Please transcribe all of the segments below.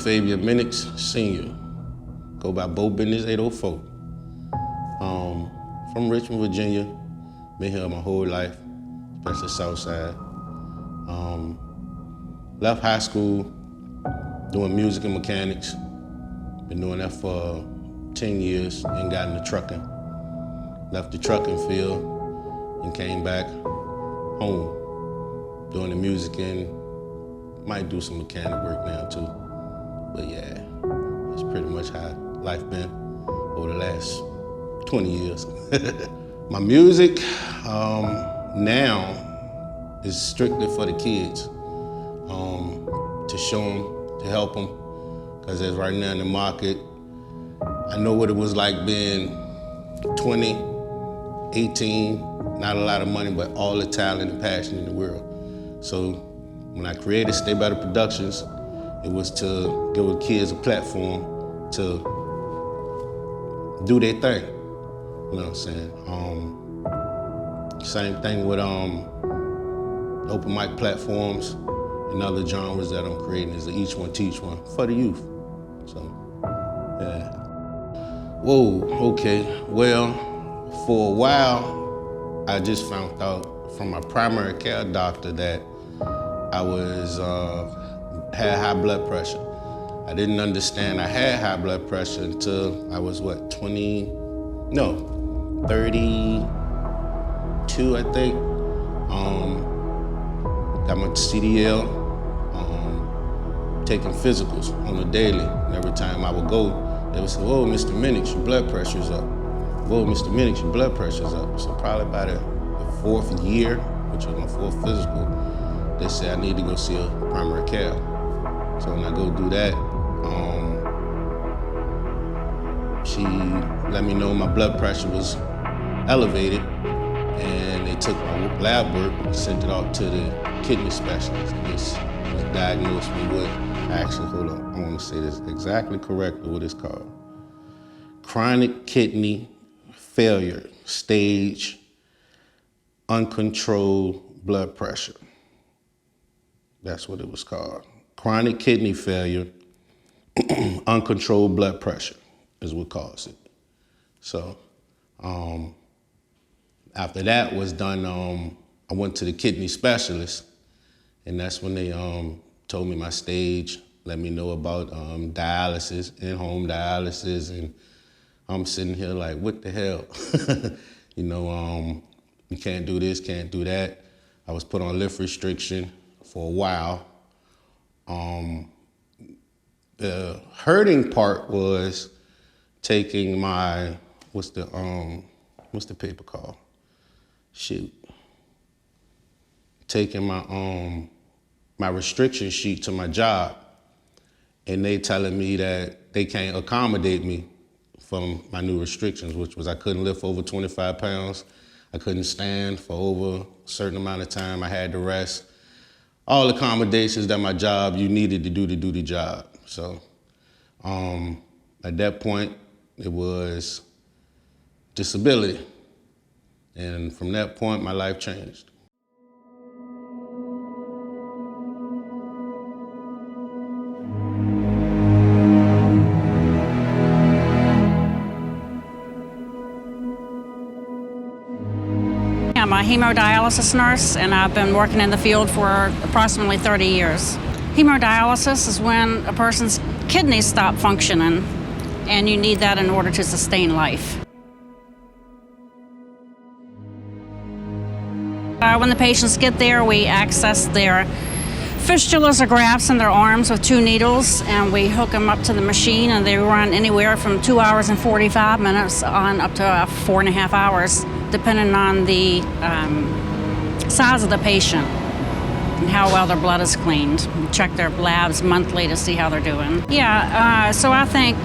Sr. Go by Bo Business 804. From Richmond, Virginia. Been here my whole life, especially South Side. Left high school doing music and mechanics. Been doing that for 10 years and got into trucking. Left the trucking field and came back home doing the music and might do some mechanic work now too. But yeah, that's pretty much how life been over the last 20 years. My music now is strictly for the kids, to show them, to help them, because as right now in the market, I know what it was like being 20, 18, not a lot of money, but all the talent and passion in the world. So when I created Stay Better Productions, it was to give the kids a platform to do their thing. You know what I'm saying? Same thing with open mic platforms and other genres that I'm creating is each one teach one for the youth. So, yeah. Whoa, okay. Well, for a while, I just found out from my primary care doctor that I had high blood pressure. I didn't understand I had high blood pressure until I was 32, I think. Got my CDL, taking physicals on the daily. And every time I would go, they would say, "Whoa, Mr. Minix, your blood pressure's up. Whoa, Mr. Minix, your blood pressure's up." So probably by the fourth year, which was my fourth physical, they said I need to go see a primary care. So when I go do that, she let me know my blood pressure was elevated, and they took my lab work and sent it off to the kidney specialist. This was diagnosed me with, actually, hold on, I want to say this exactly correctly what it's called. Chronic kidney failure, stage uncontrolled blood pressure. That's what it was called. Chronic kidney failure, uncontrolled blood pressure is what caused it. So after that was done, I went to the kidney specialist, and that's when they told me my stage, let me know about dialysis, in-home dialysis, and I'm sitting here like, what the hell? You know, you can't do this, can't do that. I was put on lift restriction for a while. The hurting part was taking my, what's the paper called? Shoot. Taking my restriction sheet to my job, and they telling me that they can't accommodate me from my new restrictions, which was I couldn't lift over 25 pounds. I couldn't stand for over a certain amount of time. I had to rest. All accommodations that my job you needed to do the job. So at that point, it was disability. And from that point, my life changed. I'm a hemodialysis nurse, and I've been working in the field for approximately 30 years. Hemodialysis is when a person's kidneys stop functioning, and you need that in order to sustain life. When the patients get there, we access their fistulas or grafts in their arms with 2 needles, and we hook them up to the machine, and they run anywhere from 2 hours and 45 minutes on up to 4.5 hours, depending on the size of the patient and how well their blood is cleaned. We check their labs monthly to see how they're doing. Yeah, so I think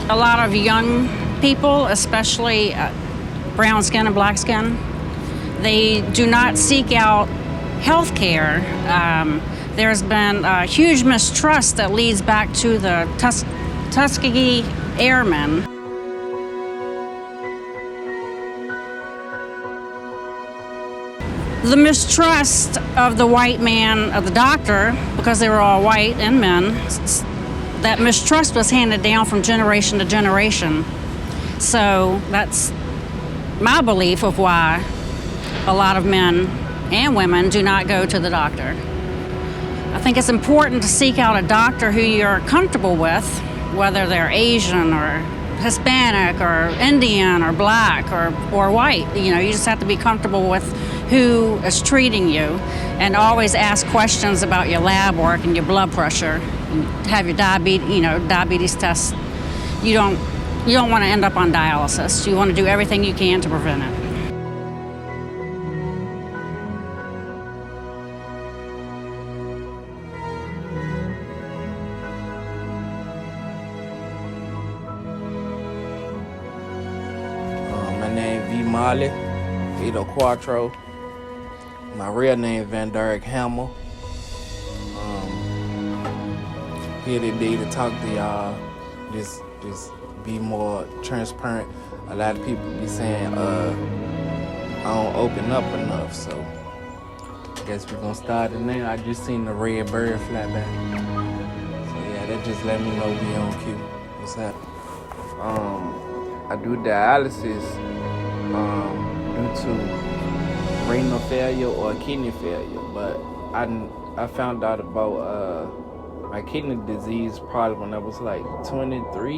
a lot of young people, especially brown skin and black skin, they do not seek out health care. There's been a huge mistrust that leads back to the Tuskegee Airmen. The mistrust of the white man, of the doctor, because they were all white and men, that mistrust was handed down from generation to generation. So that's my belief of why a lot of men and women do not go to the doctor. I think it's important to seek out a doctor who you're comfortable with, whether they're Asian or Hispanic or Indian or black or white. You know, you just have to be comfortable with who is treating you, and always ask questions about your lab work and your blood pressure. And have your diabetes test. You don't want to end up on dialysis. You want to do everything you can to prevent it. My name V Molly, Vito Quattro. My real name Van Derek Hammer. Here today to talk to y'all. Just be more transparent. A lot of people be saying I don't open up enough, so I guess we're gonna start it now. I just seen the red bird fly back. So yeah, that just let me know we on cue. What's that? I do dialysis due to renal failure or kidney failure, but I found out about my kidney disease probably when I was like 23,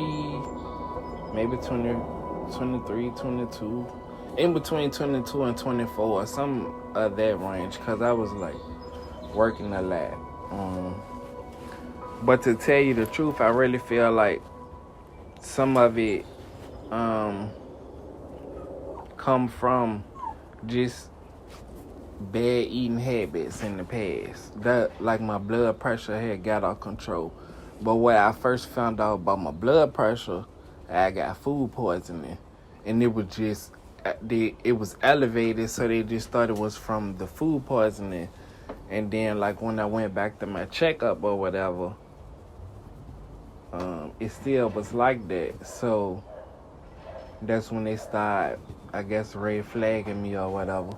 maybe 23, 22, in between 22 and 24, some of that range, because I was like working a lot. But to tell you the truth, I really feel like some of it come from just bad eating habits in the past. That, like, my blood pressure had got out of control. But when I first found out about my blood pressure, I got food poisoning, and it was just it was elevated, so they just thought it was from the food poisoning. And then, like, when I went back to my checkup or whatever, it still was like that. So that's when they started, I guess, red flagging me or whatever.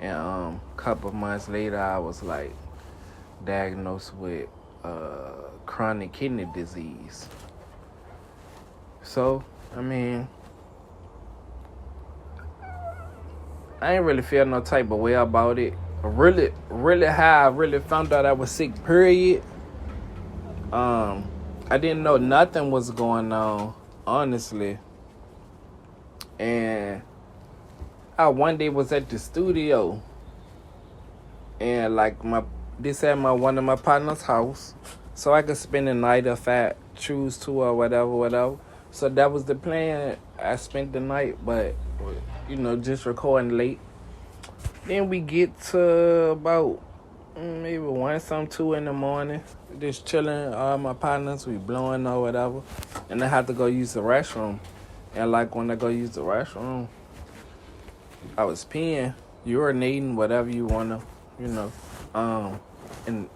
And a couple of months later, I was like diagnosed with chronic kidney disease. So, I mean, I ain't really feel no type of way about it. Really how I really found out I was sick, period. I didn't know nothing was going on, honestly. And I one day was at the studio, and like this at one of my partner's house, so I could spend the night if I choose to or whatever. So that was the plan. I spent the night, but just recording late. Then we get to about maybe 1 2 in the morning, just chilling. All my partners, we blowing or whatever, and I had to go use the restroom. And like when I go use the restroom, I was peeing, urinating, whatever you wanna, and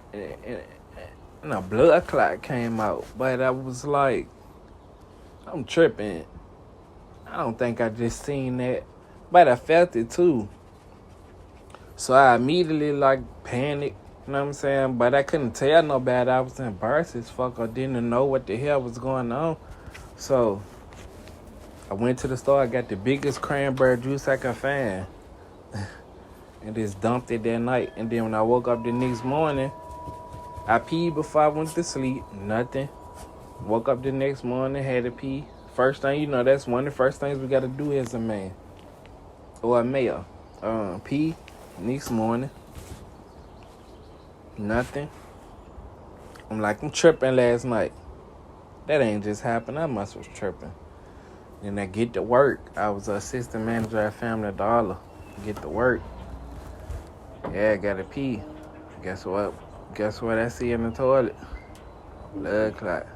a blood clot came out. But I was like, I'm tripping. I don't think I just seen that, but I felt it too. So I immediately panicked, you know what I'm saying? But I couldn't tell nobody. I was embarrassed as fuck. I didn't know what the hell was going on. So I went to the store. I got the biggest cranberry juice I could find, and just dumped it that night. And then when I woke up the next morning, I peed before I went to sleep. Nothing. Woke up the next morning, had to pee. First thing, that's one of the first things we got to do as a man or a male. Pee. Next morning, nothing. I'm tripping last night. That ain't just happened. I must was tripping. Then I get to work. I was assistant manager at Family Dollar. Get to work. Yeah, I gotta pee. Guess what? Guess what I see in the toilet? Blood clot.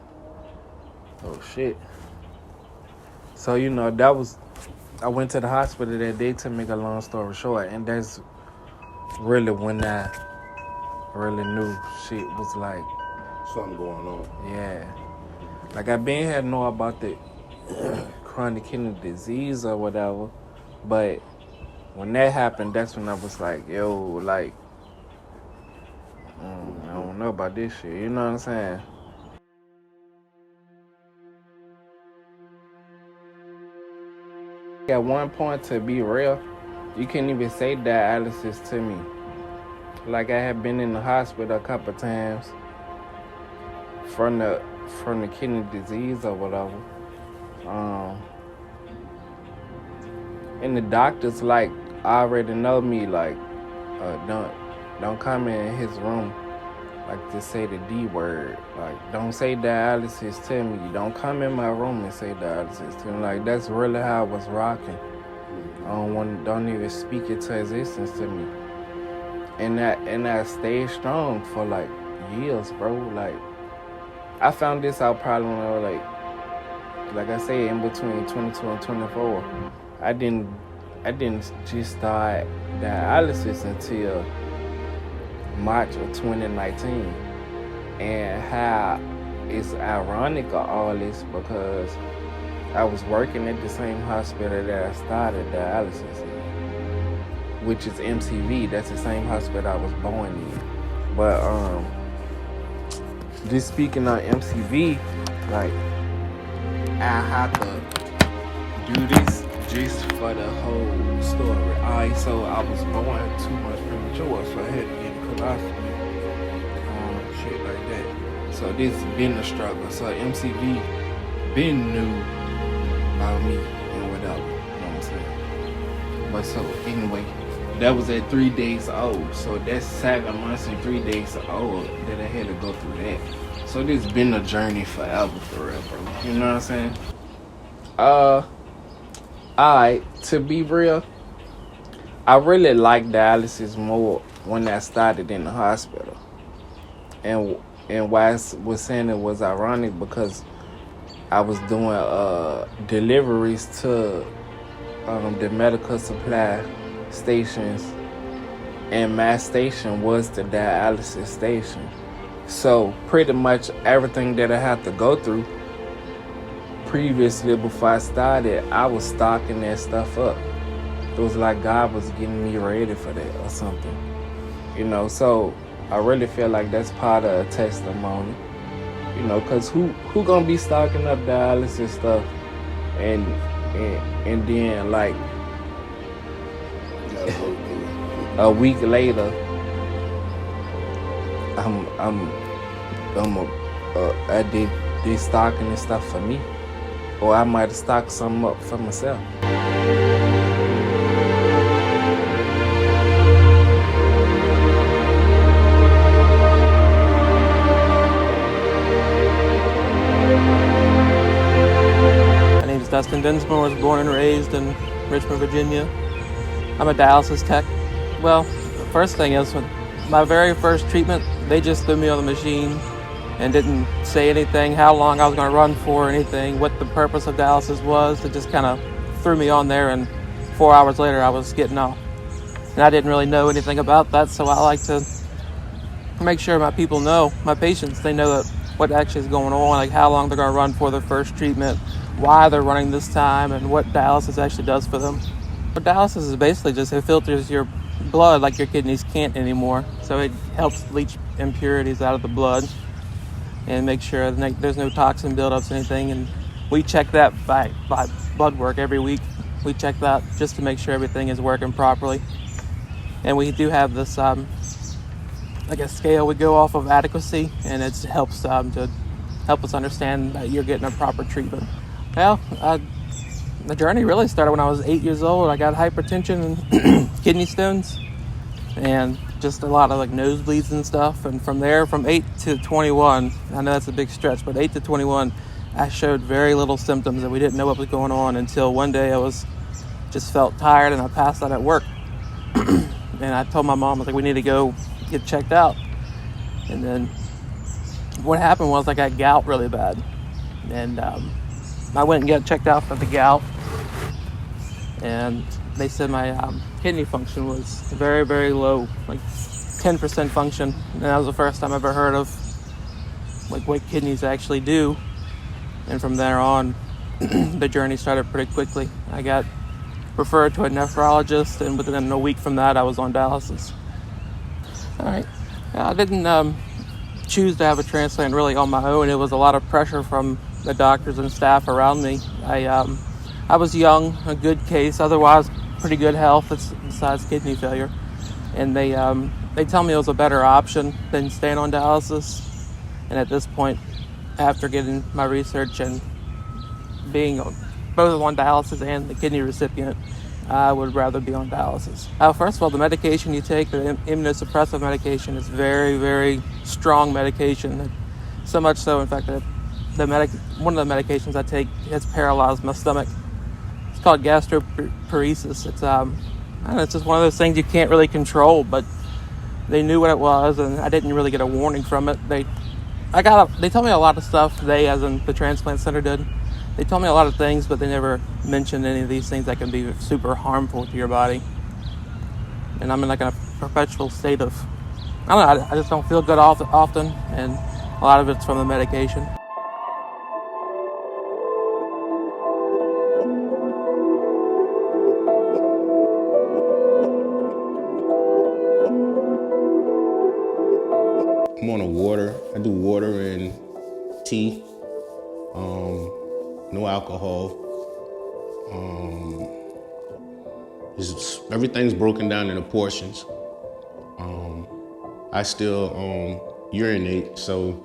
Oh shit. So I went to the hospital that day, to make a long story short, and that's really when I really knew shit was Something going on. Yeah. I been had know about the chronic kidney disease or whatever, but when that happened, that's when I was like, yo, I don't know about this shit, you know what I'm saying? At one point, to be real, you can't even say dialysis to me. Like, I have been in the hospital a couple times from the kidney disease or whatever. And the doctors like already know me, like, don't come in his room, like, to say the D word. Like, don't say dialysis to me. Don't come in my room and say dialysis to me. Like, that's really how I was rocking. Don't even speak it to existence to me. And I stayed strong for like years, bro. Like, I found this out probably when I was like I said, in between 22 and 24. I didn't just start dialysis until March of 2019. And how it's ironic of all this, because I was working at the same hospital that I started dialysis in, which is MCV. That's the same hospital I was born in. But just speaking on MCV, like, I have to do this just for the whole story. Alright, so I was born 2 months premature, so I had to get a colostomy, shit like that. So this has been a struggle. So MCV been new about me and whatever, you know what I'm saying? But so anyway, that was at 3 days old. So that's 7 months and 3 days old that I had to go through that. So this been a journey forever, for real, bro. You know what I'm saying? Alright, to be real, I really like dialysis more when I started in the hospital. And why I was saying it was ironic, because I was doing deliveries to the medical supply stations, and my station was the dialysis station. So pretty much everything that I had to go through previously before I started, I was stocking that stuff up. It was like God was getting me ready for that or something, you know. So I really feel like that's part of a testimony. You know, cause who gonna be stocking up dialysis stuff and then like a week later, I did stocking and stuff for me, or I might have stocked something up for myself. Dustin Dinsmore, was born and raised in Richmond, Virginia. I'm a dialysis tech. Well, the first thing is, with my very first treatment, they just threw me on the machine and didn't say anything, how long I was going to run for, or anything, what the purpose of dialysis was. They just kind of threw me on there, and 4 hours later I was getting off. And I didn't really know anything about that, so I like to make sure my people know, my patients, they know that what actually is going on, like how long they're going to run for their first treatment, why they're running this time, and what dialysis actually does for them. But dialysis is basically just, it filters your blood like your kidneys can't anymore. So it helps leach impurities out of the blood and make sure that there's no toxin buildups or anything. And we check that by blood work every week. We check that just to make sure everything is working properly. And we do have this like a scale we go off of adequacy, and it helps to help us understand that you're getting a proper treatment. Well, the journey really started when I was 8 years old. I got hypertension and kidney stones, and just a lot of like nosebleeds and stuff. And from there, from 8 to 21, I know that's a big stretch, but 8 to 21, I showed very little symptoms, and we didn't know what was going on until one day I just felt tired, and I passed out at work. And I told my mom, I was like, we need to go get checked out. And then what happened was I got gout really bad, and I went and got checked out for the gout, and they said my kidney function was very, very low, like 10% function. And that was the first time I ever heard of like what kidneys actually do. And from there on, the journey started pretty quickly. I got referred to a nephrologist, and within a week from that, I was on dialysis. All right, I didn't choose to have a transplant really on my own. It was a lot of pressure from the doctors and staff around me. I was young, a good case, otherwise pretty good health besides kidney failure. And they tell me it was a better option than staying on dialysis. And at this point, after getting my research and being both on dialysis and the kidney recipient, I would rather be on dialysis. First of all, the medication you take, the immunosuppressive medication, is very, very strong medication. So much so, in fact, that one of the medications I take has paralyzed my stomach. It's called gastroparesis. It's just one of those things you can't really control, but they knew what it was, and I didn't really get a warning from it. They told me a lot of stuff, as in the transplant center did. They told me a lot of things, but they never mentioned any of these things that can be super harmful to your body. And I'm in like a perpetual state of, I don't know, I just don't feel good often, and a lot of it's from the medication. I'm on a water. I do water and tea. No alcohol. Everything's broken down into portions. I still urinate, so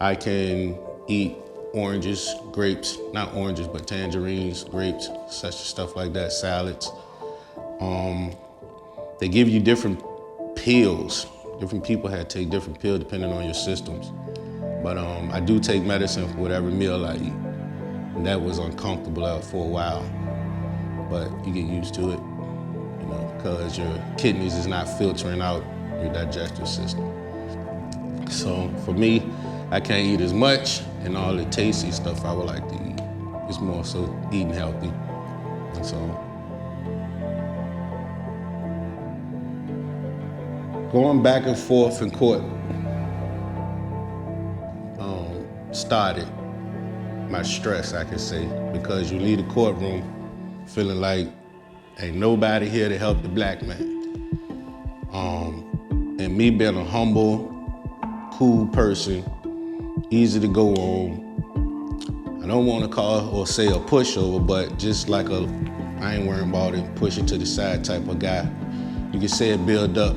I can eat oranges, grapes, not oranges, but tangerines, grapes, such stuff like that, salads. They give you different pills. Different people had to take different pills depending on your systems. But I do take medicine for whatever meal I eat. And that was uncomfortable for a while. But you get used to it, because your kidneys is not filtering out your digestive system. So for me, I can't eat as much, and all the tasty stuff I would like to eat. It's more so eating healthy. That's all. Going back and forth in court started my stress, I could say, because you leave the courtroom feeling like ain't nobody here to help the black man. And me being a humble, cool person, easy to go on. I don't want to call or say a pushover, but just like I ain't worrying about it, push it to the side type of guy. You could say it build up.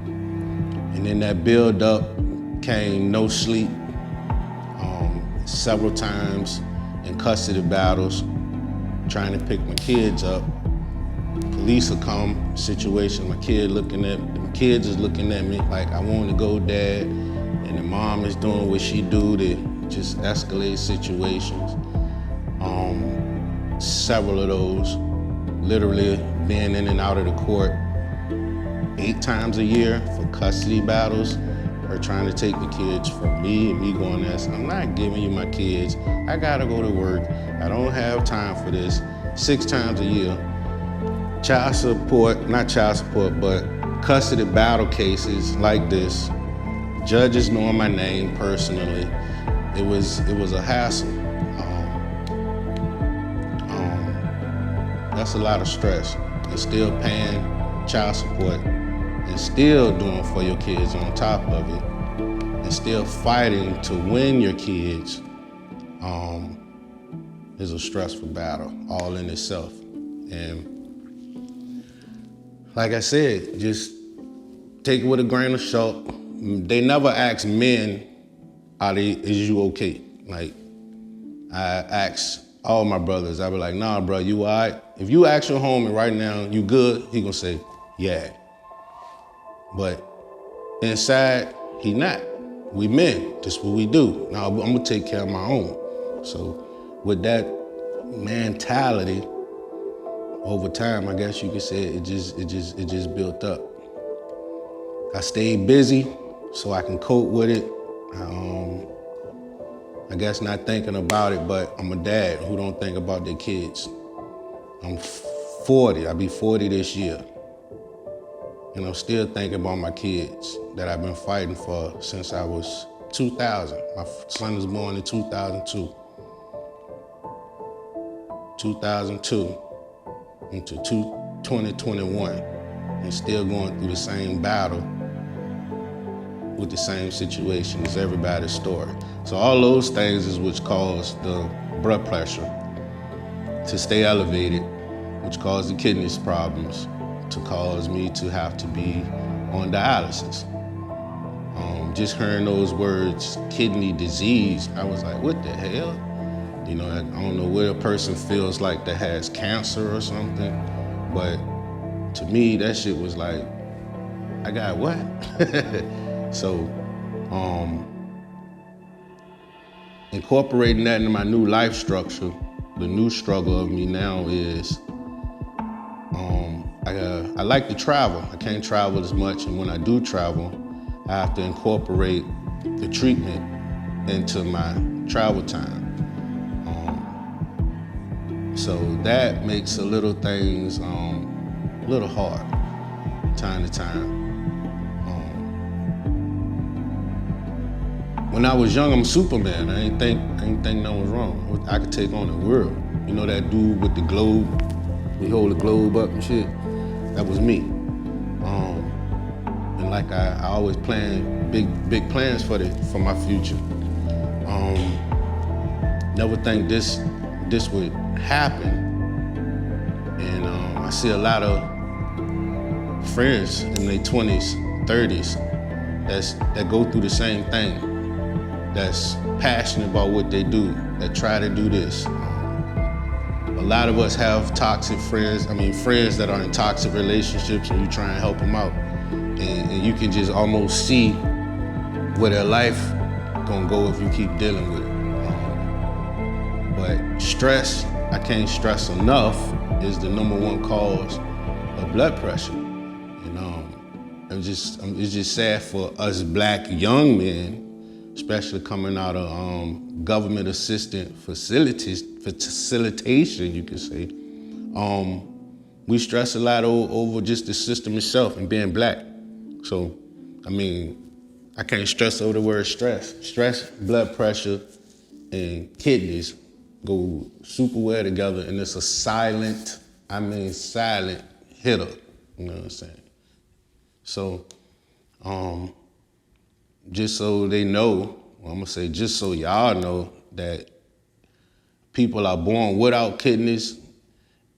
And in that build up came no sleep, several times in custody battles, trying to pick my kids up. Police will come, situation, my kids is looking at me like I want to go, Dad, and the mom is doing what she do to just escalate situations. Several of those, literally being in and out of the court 8 times a year for custody battles, or trying to take the kids from me and me going there. So I'm not giving you my kids. I gotta go to work. I don't have time for this. 6 times a year. Child support, not child support, but custody battle cases like this. Judges knowing my name personally. It was a hassle. That's a lot of stress. And still paying child support, and still doing for your kids on top of it, and still fighting to win your kids is a stressful battle all in itself. And like I said, just take it with a grain of salt. They never ask men, is you okay? Like, I ask all my brothers, I be like, nah, bro, you all right? If you ask your homie right now, you good? He gonna say, yeah. But inside, he not. We men, that's what we do. Now I'm gonna take care of my own. So with that mentality, over time, I guess you could say it just built up. I stayed busy so I can cope with it. I guess not thinking about it, but I'm a dad who don't think about their kids. I'm 40, I'll be 40 this year. And I'm still thinking about my kids that I've been fighting for since I was 2000. My son was born in 2002. 2002 into 2021, and still going through the same battle with the same situation as everybody's story. So all those things is which caused the blood pressure. to stay elevated, which caused the kidneys problems, to cause me to have to be on dialysis. Just hearing those words, kidney disease, I was like, what the hell? You know, I don't know what a person feels like that has cancer or something, but to me, that shit was like, I got what? So, incorporating that into my new life structure, the new struggle of me now is, I like to travel. I can't travel as much, and when I do travel, I have to incorporate the treatment into my travel time. So that makes a little things a little hard, time to time. When I was young, I'm Superman. I ain't think nothing was wrong. I could take on the world. You know that dude with the globe? He hold the globe up and shit? That was me. And like I always plan big plans for my future. Never think this would happen. And I see a lot of friends in their 20s, 30s that go through the same thing, that's passionate about what they do, that try to do this. A lot of us have toxic friends, friends that are in toxic relationships, and you try and help them out. And you can just almost see where their life gonna go if you keep dealing with it. But stress, I can't stress enough, is the #1 cause of blood pressure. And it's just sad for us Black young men, especially coming out of government assisted facilitation, you could say. We stress a lot over just the system itself and being Black. So, I can't stress over the word stress. Stress, blood pressure, and kidneys go super well together, and it's a silent hitter, you know what I'm saying? So, just so they know, just so y'all know that people are born without kidneys,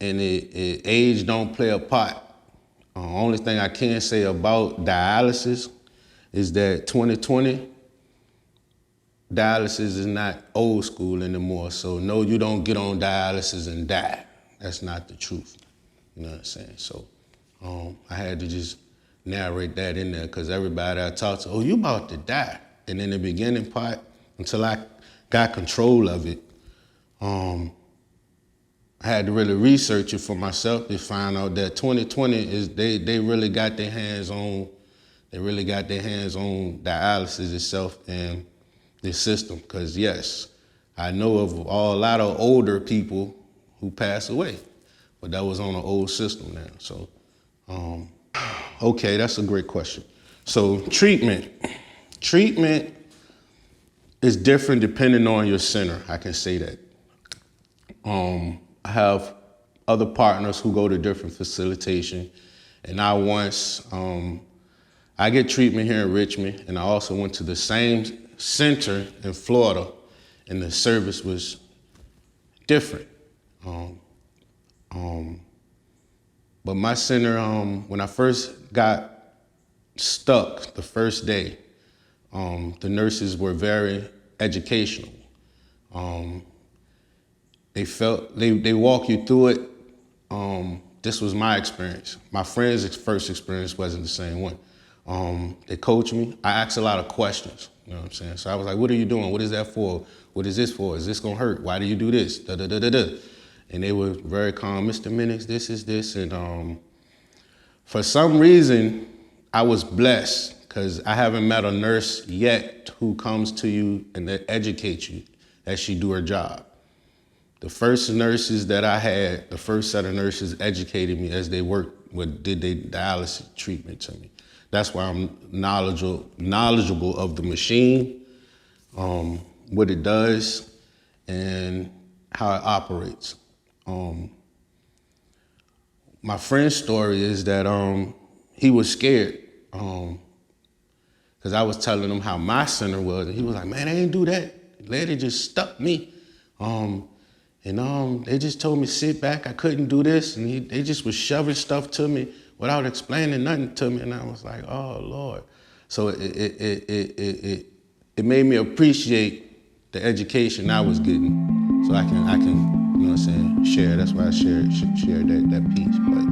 and age don't play a part. Only thing I can say about dialysis is that 2020, dialysis is not old school anymore. So no, you don't get on dialysis and die. That's not the truth. You know what I'm saying? So I had to just narrate that in there, because everybody I talked to, you about to die. And in the beginning part, until I got control of it, I had to really research it for myself to find out that 2020 is they really got their hands on dialysis itself and the system. Because yes, I know of a lot of older people who pass away, but that was on an old system now. So, okay, that's a great question. So treatment is different depending on your center. I can say that. I have other partners who go to different facilitation, and I get treatment here in Richmond, and I also went to the same center in Florida, and the service was different. But my center, when I first got stuck the first day, the nurses were very educational. They walk you through it. This was my experience. My friend's first experience wasn't the same one. They coached me. I asked a lot of questions, you know what I'm saying? So I was like, what are you doing? What is that for? What is this for? Is this gonna hurt? Why do you do this? Da, da, da, da, da. And they were very calm. Mr. Minix, this is this. And for some reason, I was blessed, because I haven't met a nurse yet who comes to you and that educates you as she do her job. The first nurses that I had, the first set of nurses educated me as they did their dialysis treatment to me. That's why I'm knowledgeable of the machine, what it does, and how it operates. My friend's story is that he was scared, because I was telling him how my center was, and he was like, man, I ain't do that. The lady just stuck me. And And they just told me sit back, I couldn't do this, and they just was shoving stuff to me without explaining nothing to me, and I was like, oh Lord. So it made me appreciate the education I was getting, so I can, you know what I'm saying, share. That's why I shared that piece. But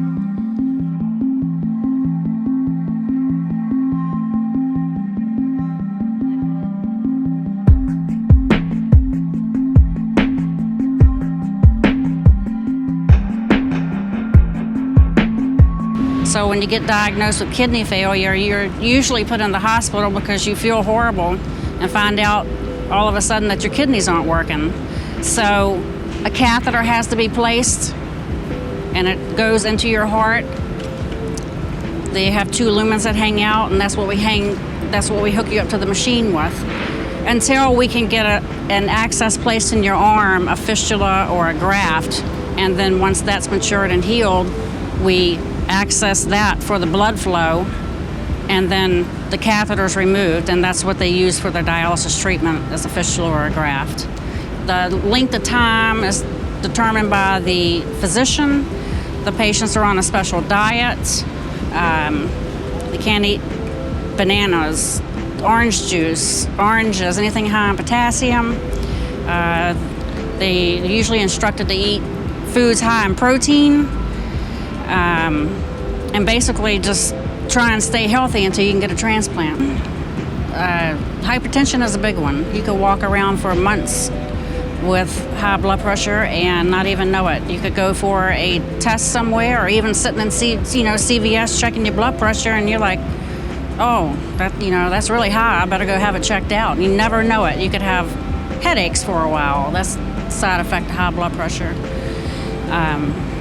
So when you get diagnosed with kidney failure, you're usually put in the hospital because you feel horrible and find out all of a sudden that your kidneys aren't working. So a catheter has to be placed and it goes into your heart. They have 2 lumens that hang out, and that's what we hook you up to the machine with, until we can get an access placed in your arm, a fistula or a graft. And then once that's matured and healed, we access that for the blood flow, and then the catheter's removed, and that's what they use for their dialysis treatment, as a fistula or a graft. The length of time is determined by the physician. The patients are on a special diet. They can't eat bananas, orange juice, oranges, anything high in potassium. They're usually instructed to eat foods high in protein. And basically just try and stay healthy until you can get a transplant. Hypertension is a big one. You could walk around for months with high blood pressure and not even know it. You could go for a test somewhere, or even sitting in CVS checking your blood pressure, and you're like, oh, that's really high. I better go have it checked out. You never know it. You could have headaches for a while. That's a side effect of high blood pressure.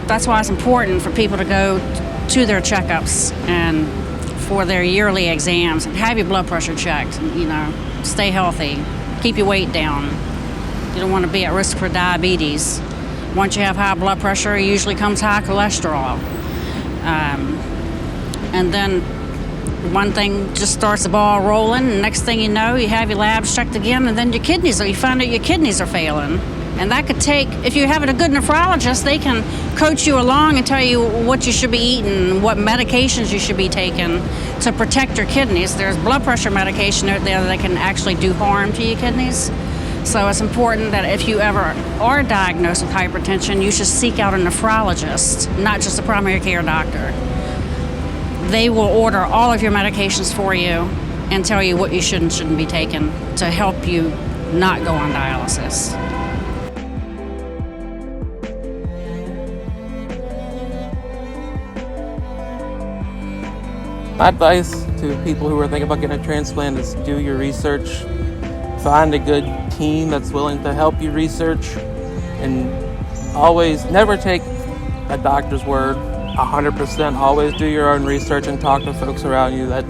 That's why it's important for people to go to their checkups and for their yearly exams and have your blood pressure checked. Stay healthy, keep your weight down. You don't want to be at risk for diabetes. Once you have high blood pressure, it usually comes high cholesterol. And then one thing just starts the ball rolling, and next thing you know, you have your labs checked again, and then you find out your kidneys are failing. And that could take, if you're having a good nephrologist, they can coach you along and tell you what you should be eating, what medications you should be taking to protect your kidneys. There's blood pressure medication out there that can actually do harm to your kidneys. So it's important that if you ever are diagnosed with hypertension, you should seek out a nephrologist, not just a primary care doctor. They will order all of your medications for you and tell you what you should and shouldn't be taking to help you not go on dialysis. My advice to people who are thinking about getting a transplant is do your research. Find a good team that's willing to help you research, and always never take a doctor's word 100%. Always do your own research and talk to folks around you that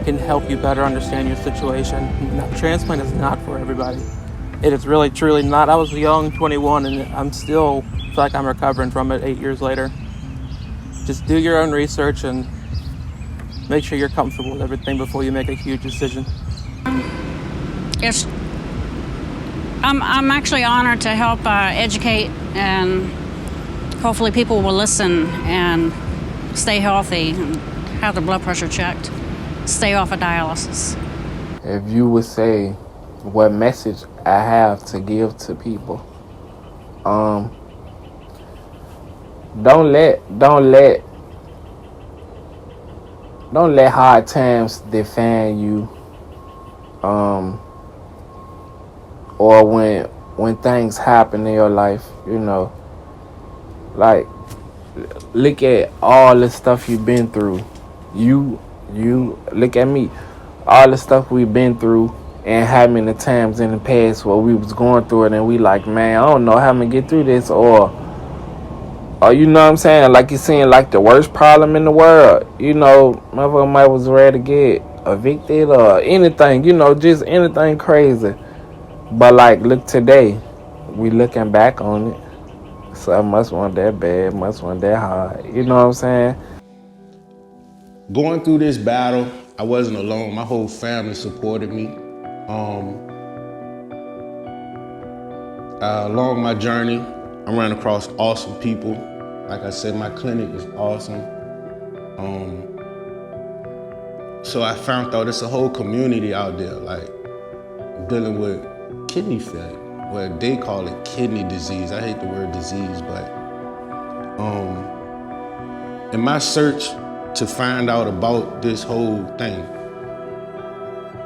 can help you better understand your situation. Transplant is not for everybody. It is really, truly not. I was young, 21, and I'm still feel like I'm recovering from it 8 years later. Just do your own research and make sure you're comfortable with everything before you make a huge decision. Yes, I'm actually honored to help educate, and hopefully people will listen and stay healthy and have their blood pressure checked, stay off of dialysis. If you would say what message I have to give to people, don't let hard times define you, or when things happen in your life, like, look at all the stuff you've been through. You look at me, all the stuff we've been through, and how many times in the past where we was going through it and we like, man, I don't know how I'm gonna get through this, or you know what I'm saying, like you're seeing like the worst problem in the world, motherfucker might was ready to get evicted or anything, just anything crazy. But like, look today, we looking back on it, so it must want that bad, must want that hard, you know what I'm saying? Going through this battle, I wasn't alone. My whole family supported me. Along my journey, I ran across awesome people. Like I said, my clinic is awesome. So I found out there's a whole community out there, like dealing with kidney failure, where they call it kidney disease. I hate the word disease, but in my search to find out about this whole thing,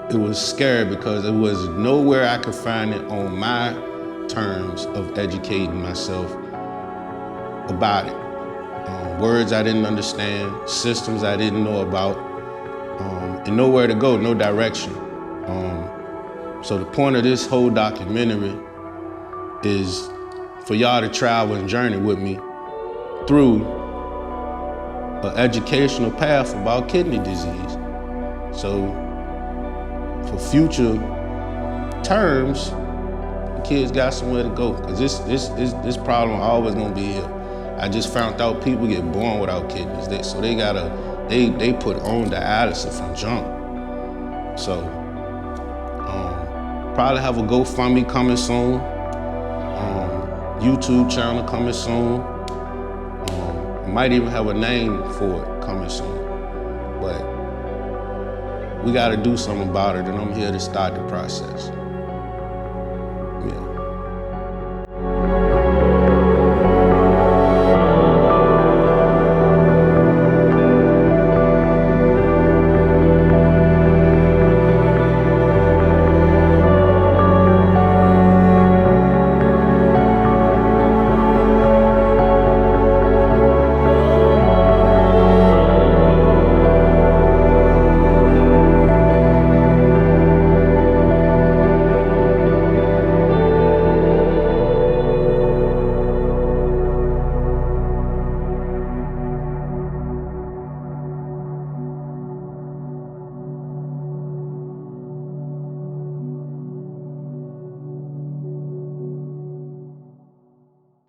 it was scary because there was nowhere I could find it on my terms of educating myself about it. Words I didn't understand, systems I didn't know about, and nowhere to go, no direction. So the point of this whole documentary is for y'all to travel and journey with me through an educational path about kidney disease. So for future terms, the kids got somewhere to go, because this problem always gonna be here. I just found out people get born without kidneys, so they put on dialysis from jump. So probably have a GoFundMe coming soon, YouTube channel coming soon. Might even have a name for it coming soon. But we gotta do something about it, and I'm here to start the process.